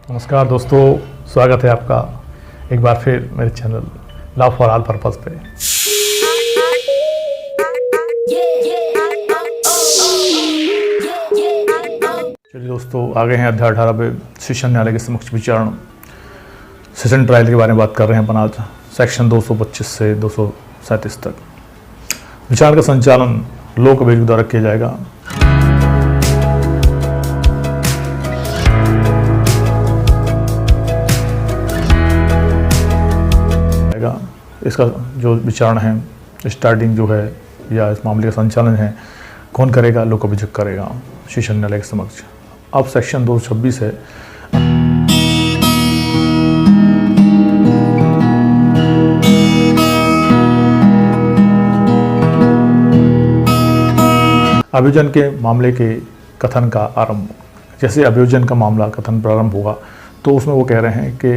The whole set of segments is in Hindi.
नमस्कार दोस्तों, स्वागत है आपका एक बार फिर मेरे channel love for all purpose पे। चलिए दोस्तों, आगे हैं अध्याय 18 पे शीर्ष न्यायालय के समक्ष विचारण सेशन ट्रायल के बारे में बात कर रहे हैं अपन आज। सेक्शन 225 से 237 तक विचारण का संचालन लोक अभियोग द्वारा किया जाएगा। इसका जो विचारण है, स्टार्टिंग जो है या इस मामले का संचालन है, कौन करेगा? लोक अभियोग करेगा शीर्ष न्यायालय के समक्ष। अब सेक्शन 226 है। अभियोजन के मामले के कथन का आरंभ। जैसे अभियोजन का मामला कथन प्रारंभ होगा तो उसमें वो कह रहे हैं कि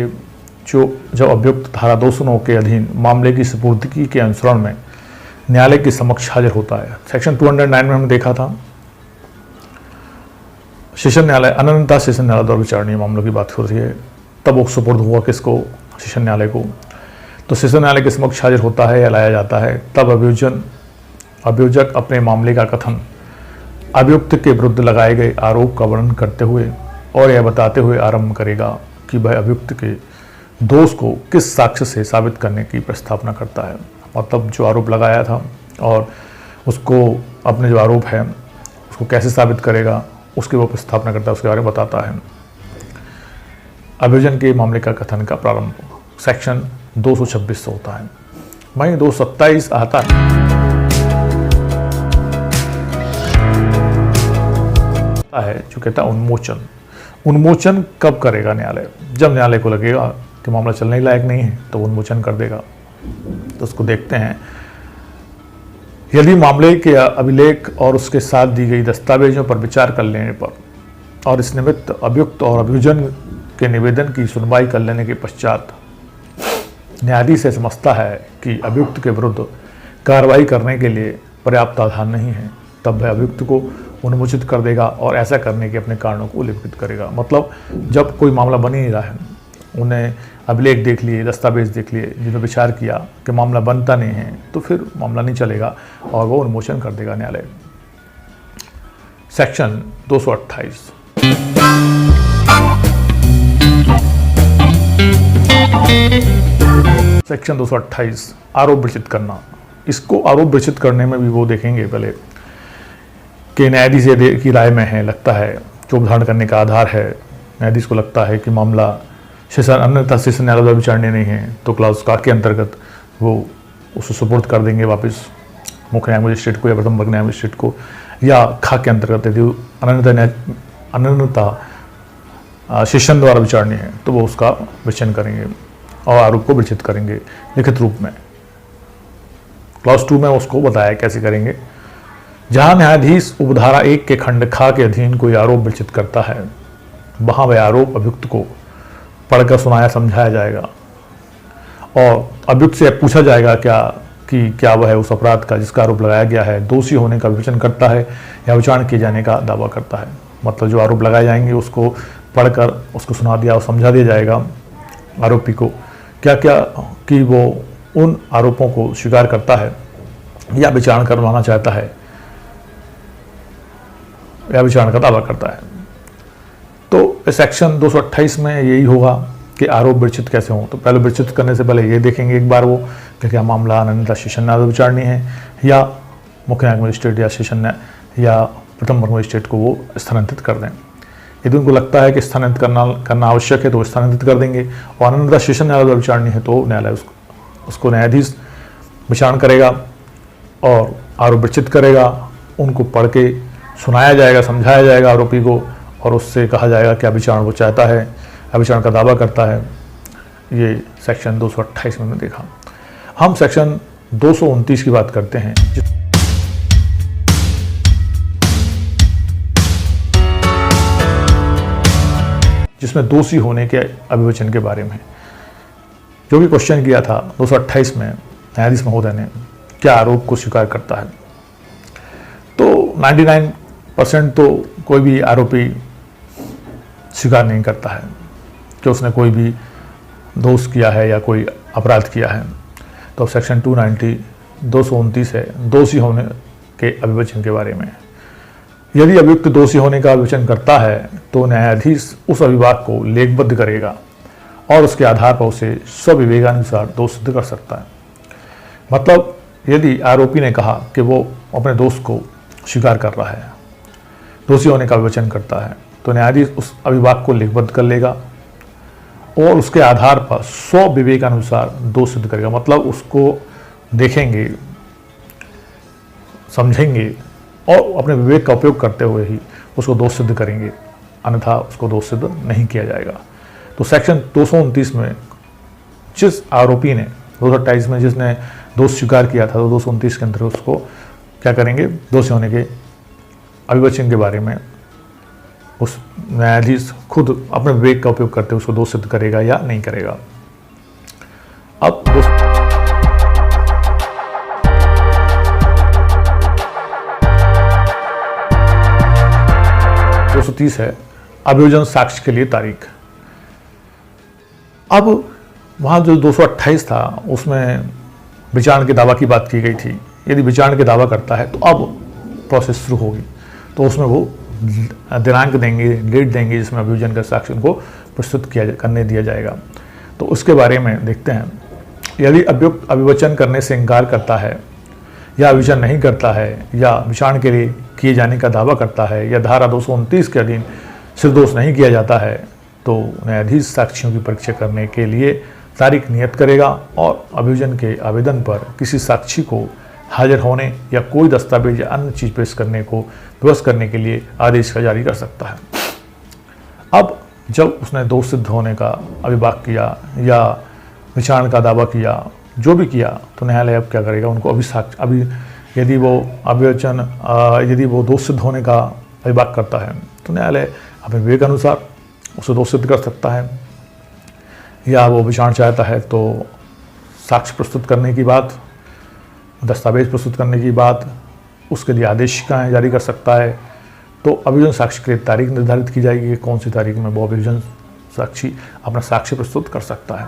जब अभियुक्त धारा 209 के अधीन मामले की सुपुर्दगी के अनुसरण में न्यायालय के समक्ष हाजिर होता है। सेक्शन 209 में हमने देखा था सेशन न्यायालय अनंतता सेशन न्यायालय द्वारा विचारणीय मामलों की बात हो रही है। तब वो सुपुर्द हुआ किसको? सेशन न्यायालय को। तो सेशन न्यायालय के समक्ष हाजिर होता है या लाया जाता है, तब अभियोजक अपने मामले का कथन अभियुक्त के विरुद्ध लगाए गए आरोप का वर्णन करते हुए और यह बताते हुए आरंभ करेगा कि वह अभियुक्त के दोष को किस साक्ष्य से साबित करने की प्रस्तावना करता है। मतलब जो आरोप लगाया था और उसको अपने जो आरोप है उसको कैसे साबित करेगा, उसकी वो प्रस्तावना करता है, उसके बारे में बताता है। अभियोजन के मामले का कथन का प्रारंभ सेक्शन 226 से होता है। वहीं 227 आता है जो कहता है उन्मोचन कब करेगा न्यायालय? जब न्यायालय को लगेगा कि मामला चलने लायक नहीं है तो उन्मोचन कर देगा। तो उसको देखते हैं। यदि मामले के अभिलेख और उसके साथ दी गई दस्तावेजों पर विचार कर लेने पर और इस निमित्त अभियुक्त और अभियोजन के निवेदन की सुनवाई कर लेने के पश्चात न्यायाधीश से समझता है कि अभियुक्त के विरुद्ध कार्रवाई करने के लिए पर्याप्त आधार नहीं है, तब वह अभियुक्त को उन्मोचित कर देगा और ऐसा करने के अपने कारणों को उल्लेखित करेगा। मतलब जब कोई मामला बन ही नहीं रहा है, उन्हें अभिलेख देख लिए, दस्तावेज देख लिए, जिन्होंने विचार किया कि मामला बनता नहीं है, तो फिर मामला नहीं चलेगा और वो उन्मोचन कर देगा न्यायालय। सेक्शन 228 सेक्शन 228 आरोप विरचित करना। इसको आरोप विरचित करने में भी वो देखेंगे पहले कि न्यायाधीश की राय में है, लगता है जो उदाहरण करने का आधार है, न्यायाधीश को लगता है कि मामला अन्यथा सेशन न्यायालय द्वारा विचारणीय नहीं है, तो क्लास का के अंतर्गत वो उसको सुपुर्द कर देंगे वापस मुख्य न्याय मजिस्ट्रेट को या प्रथम वर्ग न्याय मजिस्ट्रेट को, या खा के अंतर्गत यदि अनन्यता सेशन द्वारा विचारणीय है तो वो उसका विचलन करेंगे और आरोप को विरचित करेंगे लिखित रूप में। क्लास 2 में उसको बताया कैसे करेंगे। जहाँ न्यायाधीश उपधारा 1 के खंड खा के अधीन कोई आरोप विरचित करता है, वहाँ वह आरोप अभियुक्त को पढ़कर सुनाया समझाया जाएगा और अभियुक्त से पूछा जाएगा क्या वह उस अपराध का जिसका आरोप लगाया गया है दोषी होने का विवेचन करता है या विचारण किए जाने का दावा करता है। मतलब जो आरोप लगाए जाएंगे उसको पढ़कर उसको सुना दिया और समझा दिया जाएगा आरोपी को क्या कि वो उन आरोपों को स्वीकार करता है या विचारण करवाना चाहता है या विचारण का दावा करता है। तो सेक्शन 228 में यही होगा कि आरोप विरचित कैसे हों। तो पहले विरचित करने से पहले ये देखेंगे एक बार वो कि क्या मामला अनन्यता सेशन न्यायालय विचारणीय है या मुख्य न्यायिक मजिस्ट्रेट या सेशन न्याय या प्रथम वर्ग मजिस्ट्रेट को वो स्थानांतरित कर दें। यदि उनको लगता है कि स्थानांतरित करना आवश्यक है तो स्थानांतरित कर देंगे और अनन्यता सेशन न्यायालय विचारणीय है तो न्यायालय उसको न्यायाधीश विचारण करेगा और आरोप विरचित करेगा। उनको पढ़ के सुनाया जाएगा, समझाया जाएगा आरोपी को और उससे कहा जाएगा क्या विचारण वो चाहता है या विचारण का दावा करता है। ये सेक्शन 228 में हमने देखा। हम सेक्शन 229 की बात करते हैं जिसमें दोषी होने के अभिवचन के बारे में जो भी क्वेश्चन किया था 228 में न्यायाधीश महोदय ने, क्या आरोप को स्वीकार करता है। तो 99% तो कोई भी आरोपी स्वीकार नहीं करता है कि उसने कोई भी दोष किया है या कोई अपराध किया है। तो सेक्शन 290 229 है दोषी होने के अभिवचन के बारे में। यदि अभियुक्त दोषी होने का अभिवचन करता है तो न्यायाधीश उस अभिभाग को लेखबद्ध करेगा और उसके आधार पर उसे स्वविवेकानुसार दोष सिद्ध कर सकता है। मतलब यदि आरोपी ने कहा कि वो अपने दोष को स्वीकार कर रहा है, दोषी होने का अभिवचन करता है, तो न्यायाधीश उस अभिभाग को लेखबद्ध कर लेगा और उसके आधार पर स्वविवेकानुसार दोष सिद्ध करेगा। मतलब उसको देखेंगे, समझेंगे और अपने विवेक का उपयोग करते हुए ही उसको दोष सिद्ध करेंगे, अन्यथा उसको दोष सिद्ध नहीं किया जाएगा। तो सेक्शन 229 में जिस आरोपी ने 228 में जिसने दोष स्वीकार किया था, तो 229 के अंदर उसको क्या करेंगे, दोषी होने के अभिवचन के बारे में उस न्यायाधीश खुद अपने विवेक का उपयोग करते हुए उसको दोष सिद्ध करेगा या नहीं करेगा। अब 230 है अभियोजन साक्ष्य के लिए तारीख। अब वहाँ जो 228 था उसमें विचारण के दावा की बात की गई थी। यदि विचारण के दावा करता है तो अब प्रोसेस शुरू होगी, तो उसमें वो दिनांक देंगे, डेट देंगे जिसमें अभियोजन का साक्ष्य उनको प्रस्तुत करने दिया जाएगा। तो उसके बारे में देखते हैं। यदि अभियुक्त अभिवचन करने से इनकार करता है या अभिवचन नहीं करता है या विचारण के लिए किए जाने का दावा करता है या धारा 229 के अधीन सिरदोष नहीं किया जाता है, तो न्यायाधीश साक्षियों की परीक्षा करने के लिए तारीख नियत करेगा और अभियोजन के आवेदन पर किसी साक्षी को हाजिर होने या कोई दस्तावेज या अन्य चीज पेश करने को विवश करने के लिए आदेश का जारी कर सकता है। अब जब उसने दोष सिद्ध होने का अभिभाग किया या विचारण का दावा किया, जो भी किया, तो न्यायालय अब क्या करेगा, उनको अभी यदि वो अभिवचन यदि वो दोष सिद्ध होने का अभिभाग करता है तो न्यायालय अपने विवेक अनुसार उसे दोष सिद्ध कर सकता है, या वो विचारण चाहता है तो साक्ष्य प्रस्तुत करने की बात, दस्तावेज प्रस्तुत करने की बात, उसके लिए आदेशिकाएँ जारी कर सकता है। तो अभियोजन साक्ष्य के लिए तारीख निर्धारित की जाएगी कि कौन सी तारीख में वो अभियोजन साक्षी अपना साक्ष्य प्रस्तुत कर सकता है।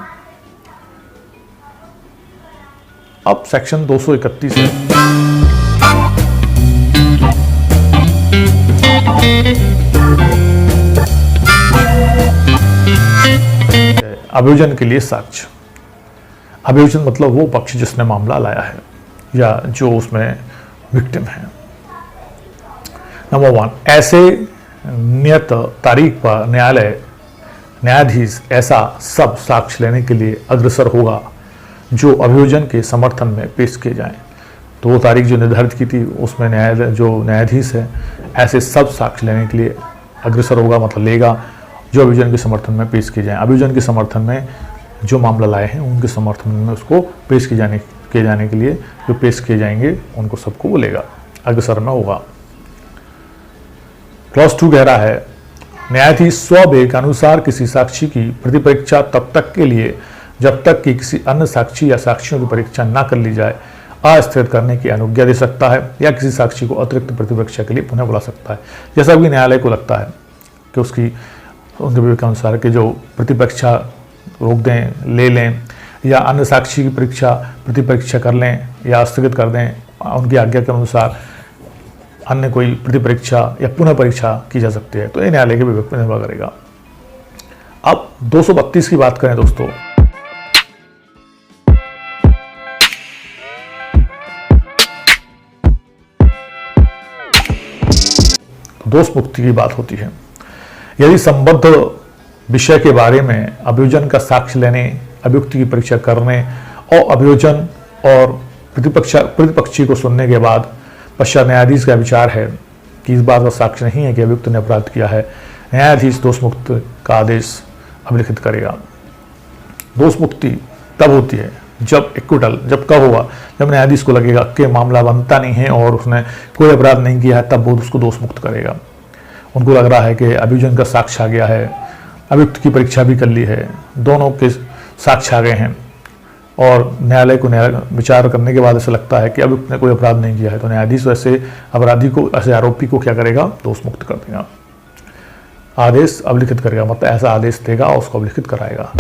अब सेक्शन 231 है अभियोजन के लिए साक्ष्य। अभियोजन मतलब वो पक्ष जिसने मामला लाया है या जो उसमें विक्टिम है। नंबर 1, ऐसे नियत तारीख पर न्यायाधीश ऐसा सब साक्ष्य लेने के लिए अग्रसर होगा जो अभियोजन के समर्थन में पेश किए जाएं। तो वो तारीख जो निर्धारित की थी उसमें न्यायाधीश है ऐसे सब साक्ष्य लेने के लिए अग्रसर होगा, मतलब लेगा जो अभियोजन के समर्थन में पेश किए जाएं। अभियोजन के समर्थन में जो मामला लाए हैं उनके समर्थन में उसको पेश किए जाने के लिए जो पेश किए जाएंगे उनको सबको वो लेगा, अग्रसर में होगा। क्लॉज 2 कह रहा है न्यायाधीश स्वविवेक अनुसार किसी साक्षी की प्रतिपरीक्षा तब तक के लिए जब तक कि किसी अन्य साक्षी या साक्षियों की परीक्षा न कर ली जाए अस्थिर करने की अनुज्ञा दे सकता है या किसी साक्षी को अतिरिक्त प्रतिपरीक्षा के लिए पुनः बुला सकता है। जैसा भी न्यायालय को लगता है कि उनके विवेक के अनुसार कि जो प्रतिपरीक्षा रोक दें, ले लें या अन्य साक्षी की प्रतिपरीक्षा कर लें या स्थगित कर दें, उनकी आज्ञा के अनुसार अन्य कोई प्रतिपरीक्षा या पुनः परीक्षा की जा सकती है। तो ये न्यायालय के विवेक पर निर्भर करेगा। अब 232 की बात करें दोस्तों, दोष मुक्ति की बात होती है। यदि संबद्ध विषय के बारे में अभियोजन का साक्ष्य लेने, अभियुक्त की परीक्षा करने और अभियोजन और प्रतिपक्षी को सुनने के बाद पश्चात न्यायाधीश का विचार है कि इस बात का साक्ष्य नहीं है कि अभियुक्त ने अपराध किया है, न्यायाधीश दोष मुक्त का आदेश अभिलिखित करेगा। दोष मुक्ति तब होती है जब एक्विटल, जब कब होगा, जब न्यायाधीश को लगेगा कि मामला बनता नहीं है और उसने कोई अपराध नहीं किया है, तब वो उसको दोष मुक्त करेगा। उनको लग रहा है कि अभियोजन का साक्ष्य आ गया है, अभियुक्त की परीक्षा भी कर ली है, दोनों के साक्ष्य आ गए हैं, और न्यायालय को विचार करने के बाद ऐसा लगता है कि अब उसने कोई अपराध नहीं किया है, तो न्यायाधीश ऐसे अपराधी को, ऐसे आरोपी को क्या करेगा, दोष मुक्त कर देगा, आदेश अवलिखित करेगा, मतलब ऐसा आदेश देगा और उसको अवलिखित कराएगा।